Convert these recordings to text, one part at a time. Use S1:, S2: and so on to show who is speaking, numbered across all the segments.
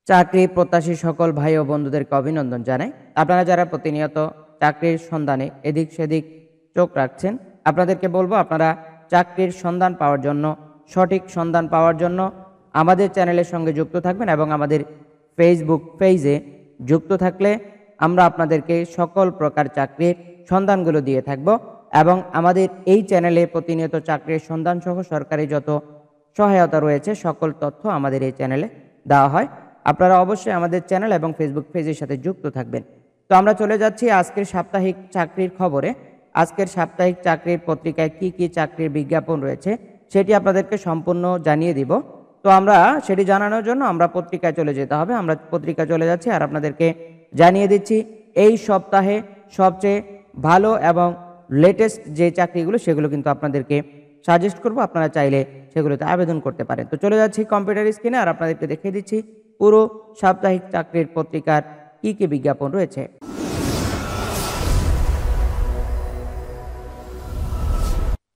S1: চাকরি প্রত্যাশী সকল ভাই ও বন্ধুদেরকে অভিনন্দন জানাই। আপনারা যারা প্রতিনিয়ত চাকরির সন্ধানে এদিক সেদিক চোখ রাখছেন, আপনাদেরকে বলবো আপনারা চাকরির সন্ধান পাওয়ার জন্য, সঠিক সন্ধান পাওয়ার জন্য আমাদের চ্যানেলের সঙ্গে যুক্ত থাকবেন এবং আমাদের ফেসবুক পেজে যুক্ত থাকলে আমরা আপনাদেরকে সকল প্রকার চাকরির সন্ধানগুলো দিয়ে থাকব এবং আমাদের এই চ্যানেলে প্রতিনিয়ত চাকরির সন্ধান সহ সরকারি যত সহায়তা রয়েছে সকল তথ্য আমাদের এই চ্যানেলে দেওয়া হয়। আপনারা অবশ্যই আমাদের চ্যানেল এবং ফেসবুক পেজের সাথে যুক্ত থাকবেন। তো আমরা চলে যাচ্ছি আজকের সাপ্তাহিক চাকরির খবরে। আজকের সাপ্তাহিক চাকরির পত্রিকায় কি কি চাকরির বিজ্ঞাপন রয়েছে সেটি আপনাদেরকে সম্পূর্ণ জানিয়ে দিব। তো আমরা সেটি জানানোর জন্য আমরা পত্রিকায় চলে যেতে হবে। আমরা পত্রিকায় চলে যাচ্ছি আর আপনাদেরকে জানিয়ে দিচ্ছি এই সপ্তাহে সবচেয়ে ভালো এবং লেটেস্ট যে চাকরিগুলো সেগুলো কিন্তু আপনাদেরকে সাজেস্ট করব। আপনারা চাইলে সেগুলোতে আবেদন করতে পারেন। তো চলে যাচ্ছি কম্পিউটার স্ক্রিনে আর আপনাদেরকে দেখিয়ে দিচ্ছি পুরো সাপ্তাহিক চাকরির পত্রিকার কি কি বিজ্ঞাপন রয়েছে।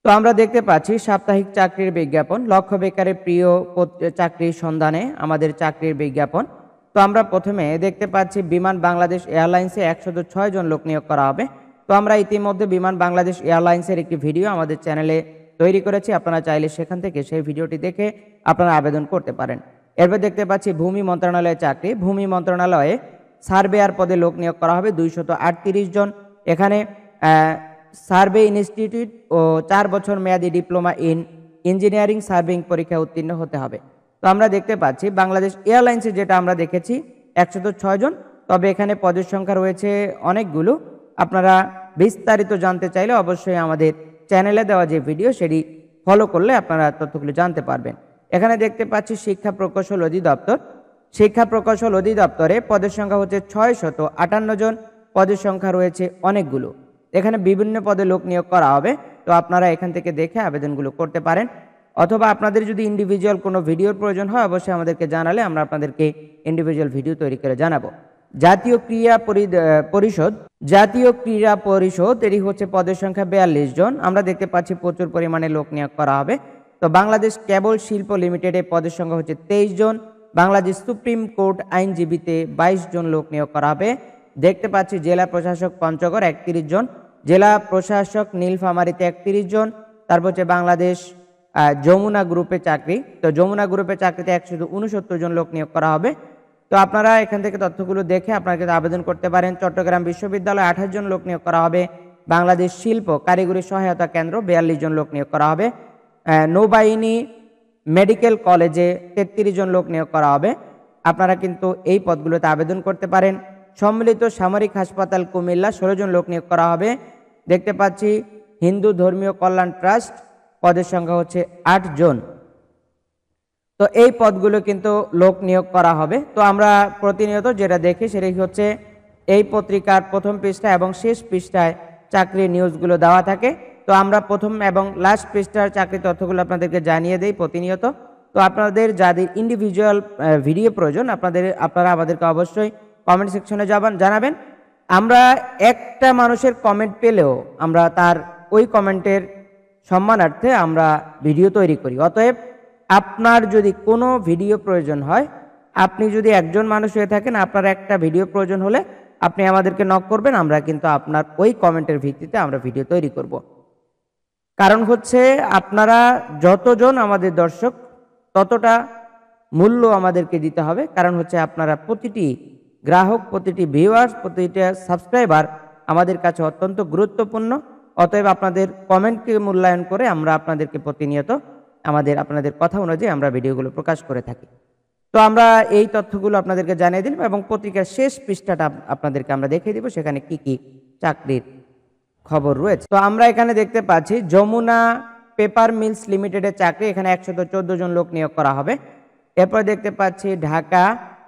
S1: তো আমরা দেখতে পাচ্ছি সাপ্তাহিক চাকরির বিজ্ঞাপন, লক্ষ্য বেকারের প্রিয় চাকরির সন্ধানে আমাদের চাকরির বিজ্ঞাপন। তো আমরা প্রথমে দেখতে পাচ্ছি বিমান বাংলাদেশ এয়ারলাইন্সে 106 জন লোক নিয়োগ করা হবে। তো আমরা ইতিমধ্যে বিমান বাংলাদেশ এয়ারলাইন্সের একটি ভিডিও আমাদের চ্যানেলে তৈরি করেছি। আপনারা চাইলে সেখান থেকে সেই ভিডিওটি দেখে আপনারা আবেদন করতে পারেন। এরপর দেখতে পাচ্ছি ভূমি মন্ত্রণালয়ের চাকরি। ভূমি মন্ত্রণালয়ে সার্ভেয়ার পদে লোক নিয়োগ করা হবে 238 জন। এখানে সার্ভে ইনস্টিটিউট ও 4 বছর মেয়াদী ডিপ্লোমা ইন ইঞ্জিনিয়ারিং সার্ভেইং পরীক্ষা উত্তীর্ণ হতে হবে। তো আমরা দেখতে পাচ্ছি বাংলাদেশ এয়ারলাইন্সে যেটা আমরা দেখেছি 106 জন, তবে এখানে পদের সংখ্যা রয়েছে অনেকগুলো। আপনারা বিস্তারিত জানতে চাইলে অবশ্যই আমাদের চ্যানেলে দেওয়া যে ভিডিও সেটি ফলো করলে আপনারা তথ্যগুলো জানতে পারবেন। এখানে দেখতে পাচ্ছি শিক্ষা প্রকৌশল অধিদপ্তর। শিক্ষা প্রকৌশল অধিদপ্তরে পদের সংখ্যা হচ্ছে 658 জন। পদের সংখ্যা রয়েছে অনেকগুলো। এখানে বিভিন্ন পদে লোক নিয়োগ করা হবে। তো আপনারা এখান থেকে দেখে আবেদনগুলো করতে পারেন, অথবা আপনাদের যদি ইন্ডিভিজুয়াল কোনো ভিডিওর প্রয়োজন হয় অবশ্যই আমাদেরকে জানালে আমরা আপনাদেরকে ইন্ডিভিজুয়াল ভিডিও তৈরি করে জানাবো। জাতীয় ক্রীড়া পরিষদ এটি হচ্ছে পদের সংখ্যা 42 জন। আমরা দেখতে পাচ্ছি প্রচুর পরিমাণে লোক নিয়োগ করা হবে। তো বাংলাদেশ কেবল শিল্প লিমিটেডে পদের সংখ্যা হচ্ছে 23 জন। বাংলাদেশ সুপ্রিম কোর্ট আইনজীবীতে 22 জন লোক নিয়োগ করা হবে। দেখতে পাচ্ছি জেলা প্রশাসক পঞ্চগড় 31 জন, জেলা প্রশাসক নীলফামারীতে 31 জন। তারপর হচ্ছে বাংলাদেশ যমুনা গ্রুপে চাকরি। তো যমুনা গ্রুপে চাকরিতে 169 জন লোক নিয়োগ করা হবে। তো আপনারা এখান থেকে তথ্যগুলো দেখে আপনারা আবেদন করতে পারেন। চট্টগ্রাম বিশ্ববিদ্যালয়ে 28 জন লোক নিয়োগ করা হবে। বাংলাদেশ শিল্প কারিগরি সহায়তা কেন্দ্র 42 জন লোক নিয়োগ করা হবে। নৌবাহিনী মেডিকেল কলেজে 33 জন লোক নিয়োগ করা হবে। আপনারা কিন্তু এই পদগুলোতে আবেদন করতে পারেন। সম্মিলিত সামরিক হাসপাতাল কুমিল্লা 16 জন লোক নিয়োগ করা হবে। দেখতে পাচ্ছি হিন্দু ধর্মীয় কল্যাণ ট্রাস্ট পদের সংখ্যা হচ্ছে 8 জন। তো এই পদগুলো কিন্তু লোক নিয়োগ করা হবে। তো আমরা প্রতিনিয়ত যেটা দেখি সেটাই হচ্ছে এই পত্রিকার প্রথম পৃষ্ঠায় এবং শেষ পৃষ্ঠায় চাকরির নিউজগুলো দেওয়া থাকে। তো আমরা প্রথম এবং লাস্ট পৃষ্ঠার চাকরির তথ্যগুলো আপনাদেরকে জানিয়ে দেই প্রতিনিয়ত। তো আপনাদের যাদের ইন্ডিভিজুয়াল ভিডিও প্রয়োজন আপনারা আমাদেরকে অবশ্যই কমেন্ট সেকশনে জানাবেন। আমরা একটা মানুষের কমেন্ট পেলেও আমরা তার ওই কমেন্টের সম্মানার্থে আমরা ভিডিও তৈরি করি। অতএব আপনার যদি কোনো ভিডিও প্রয়োজন হয়, আপনি যদি একজন মানুষ হয়ে থাকেন, আপনার একটা ভিডিও প্রয়োজন হলে আপনি আমাদেরকে নক করবেন। আমরা কিন্তু আপনার ওই কমেন্টের ভিত্তিতে আমরা ভিডিও তৈরি করব। কারণ হচ্ছে আপনারা যতজন আমাদের দর্শক ততটা মূল্য আমাদেরকে দিতে হবে। কারণ হচ্ছে আপনারা প্রতিটি গ্রাহক, প্রতিটি ভিউয়ার্স, প্রতিটা সাবস্ক্রাইবার আমাদের কাছে অত্যন্ত গুরুত্বপূর্ণ। অতএব আপনাদের কমেন্টকে মূল্যায়ন করে আমরা আপনাদেরকে প্রতিনিয়ত আপনাদের কথা অনুযায়ী আমরা ভিডিওগুলো প্রকাশ করে থাকি। তো আমরা এই তথ্যগুলো আপনাদেরকে জানিয়ে দিলাম এবং পত্রিকার শেষ পৃষ্ঠাটা আপনাদেরকে আমরা দেখিয়ে দিব সেখানে কি কি চাকরির খবর রয়েছে। তো আমরা এখানে দেখতে পাচ্ছি যমুনা পেপার মিলস লিমিটেডের চাকরি। এখানে 114 জন লোক নিয়োগ করা হবে। এরপর দেখতে পাচ্ছি ঢাকা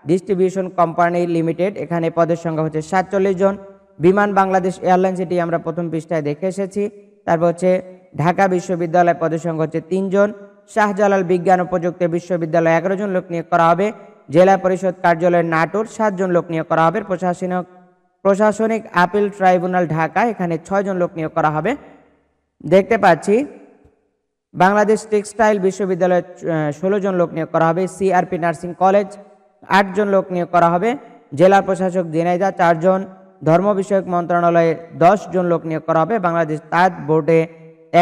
S1: ডিস্ট্রিবিউশন কোম্পানি লিমিটেড। এখানে পদের সংখ্যা হচ্ছে 47 জন। বিমান বাংলাদেশ এয়ারলাইন্স এটি আমরা প্রথম পৃষ্ঠায় দেখে এসেছি। তারপর হচ্ছে ঢাকা বিশ্ববিদ্যালয় পদের সংখ্যা হচ্ছে 3 জন। শাহজালাল বিজ্ঞান ও প্রযুক্তি বিশ্ববিদ্যালয় 11 জন লোক নিয়োগ করা হবে। জেলা পরিষদ কার্যালয় নাটোর 7 জন লোক নিয়োগ করা হবে। প্রশাসনিক আপিল ট্রাইব্যুনাল ঢাকা এখানে 6 জন লোক নিয়োগ করা হবে। দেখতে পাচ্ছি বাংলাদেশ টেক্সটাইল বিশ্ববিদ্যালয়ে 16 জন লোক নিয়োগ করা হবে। সিআরপি নার্সিং কলেজ 8 জন লোক নিয়োগ করা হবে। জেলা প্রশাসক ঝিনাইদহ 4 জন, ধর্ম বিষয়ক মন্ত্রণালয়ে 10 জন লোক নিয়োগ করা হবে। বাংলাদেশ তাঁত বোর্ডে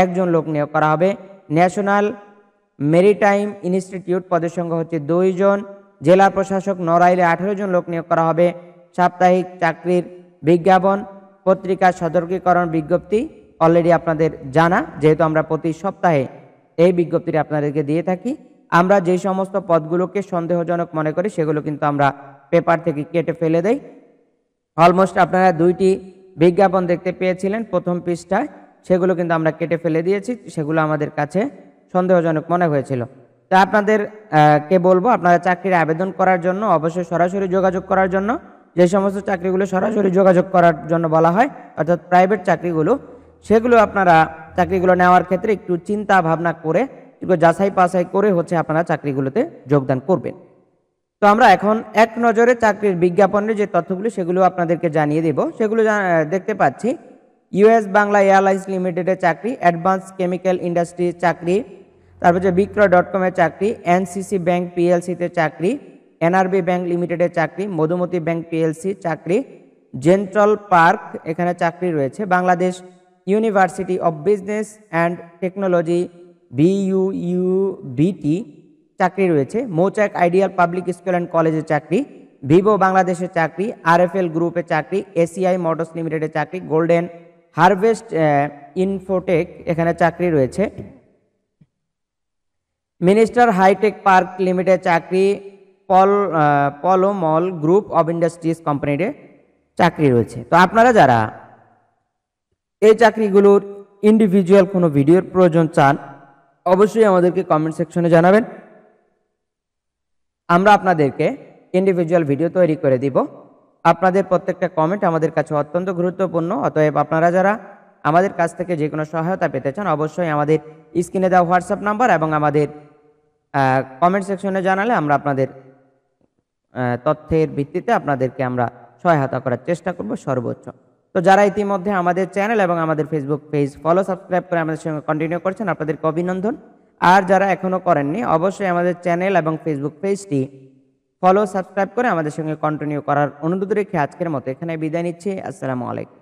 S1: 1 জন লোক নিয়োগ করা হবে। ন্যাশনাল মেরিটাইম ইনস্টিটিউট পদের সংখ্যা হচ্ছে 2 জন। জেলা প্রশাসক নড়াইলে 18 জন লোক নিয়োগ করা হবে। সাপ্তাহিক চাকরির বিজ্ঞাপন, পত্রিকা সতর্কীকরণ বিজ্ঞপ্তি অলরেডি আপনাদের জানা, যেহেতু আমরা প্রতি সপ্তাহে এই বিজ্ঞপ্তিটি আপনাদেরকে দিয়ে থাকি। আমরা যে সমস্ত পদগুলোকে সন্দেহজনক মনে করি সেগুলো কিন্তু আমরা পেপার থেকে কেটে ফেলে দেই। অলমোস্ট আপনারা 2টি বিজ্ঞাপন দেখতে পেয়েছিলেন প্রথম পৃষ্ঠায়, সেগুলো কিন্তু আমরা কেটে ফেলে দিয়েছি, সেগুলো আমাদের কাছে সন্দেহজনক মনে হয়েছিল। তা আপনাদের কে বলবো, আপনারা চাকরির আবেদন করার জন্য অবশ্যই সরাসরি যোগাযোগ করার জন্য, যে সমস্ত চাকরিগুলো সরাসরি যোগাযোগ করার জন্য বলা হয় অর্থাৎ প্রাইভেট চাকরিগুলো, সেগুলো আপনারা চাকরিগুলো নেওয়ার ক্ষেত্রে একটু চিন্তা ভাবনা করে একটু যাচাই বাছাই করে হচ্ছে আপনারা চাকরিগুলোতে যোগদান করবেন। তো আমরা এখন এক নজরে চাকরির বিজ্ঞাপনের যে তথ্যগুলো সেগুলো আপনাদেরকে জানিয়ে দেব। সেগুলো দেখতে পাচ্ছি ইউএস বাংলা এয়ারলাইন্স লিমিটেডের চাকরি, অ্যাডভান্স কেমিক্যাল ইন্ডাস্ট্রির চাকরি, তারপর যে বিক্রয়.com-এর চাকরি, এনসিসি ব্যাংক পিএলসিতে চাকরি, এনআরবি ব্যাংক লিমিটেডের চাকরি, মধুমতি ব্যাংক পিএলসি চাকরি, জেন্ট্রাল পার্ক এখানে চাকরি রয়েছে, Bangladesh university of business and technology BUUBT চাকরি রয়েছে, মৌচাক আইডিয়াল পাবলিক স্কুল অ্যান্ড কলেজের চাকরি, ভিভো বাংলাদেশের চাকরি, আরএফএল গ্রুপের চাকরি, এসিআই মোটরস লিমিটেডের চাকরি, গোল্ডেন হারভেস্ট ইনফোটেক এখানে চাকরি রয়েছে, মিনিস্টার হাইটেক পার্ক লিমিটেড চাকরি, পলোমল গ্রুপ অব ইন্ডাস্ট্রিজ কোম্পানিতে চাকরি রয়েছে। তো আপনারা যারা এই চাকরিগুলোর ইন্ডিভিজুয়াল কোনো ভিডিওর প্রয়োজন চান অবশ্যই আমাদেরকে কমেন্ট সেকশনে জানাবেন, আমরা আপনাদেরকে ইন্ডিভিজুয়াল ভিডিও তৈরি করে দিব। আপনাদের প্রত্যেকটা কমেন্ট আমাদের কাছে অত্যন্ত গুরুত্বপূর্ণ। অতএব আপনারা যারা আমাদের কাছ থেকে যে কোনো সহায়তা পেতে চান অবশ্যই আমাদের স্ক্রিনে দেওয়া হোয়াটসঅ্যাপ নাম্বার এবং আমাদের কমেন্ট সেকশনে জানালে আমরা আপনাদের তথ্যের ভিত্তিতে আপনাদেরকে আমরা সহায়তা করার চেষ্টা করব সর্বোচ্চ। তো যারা ইতিমধ্যে আমাদের চ্যানেল এবং আমাদের ফেসবুক পেজ ফলো সাবস্ক্রাইব করে আমাদের সঙ্গে কন্টিনিউ করছেন আপনাদেরকে অভিনন্দন। আর যারা এখনও করেননি অবশ্যই আমাদের চ্যানেল এবং ফেসবুক পেজটি ফলো সাবস্ক্রাইব করে আমাদের সঙ্গে কন্টিনিউ করার অনুরোধ রেখে আজকের মতো এখানে বিদায় নিচ্ছি। আসসালামু আলাইকুম।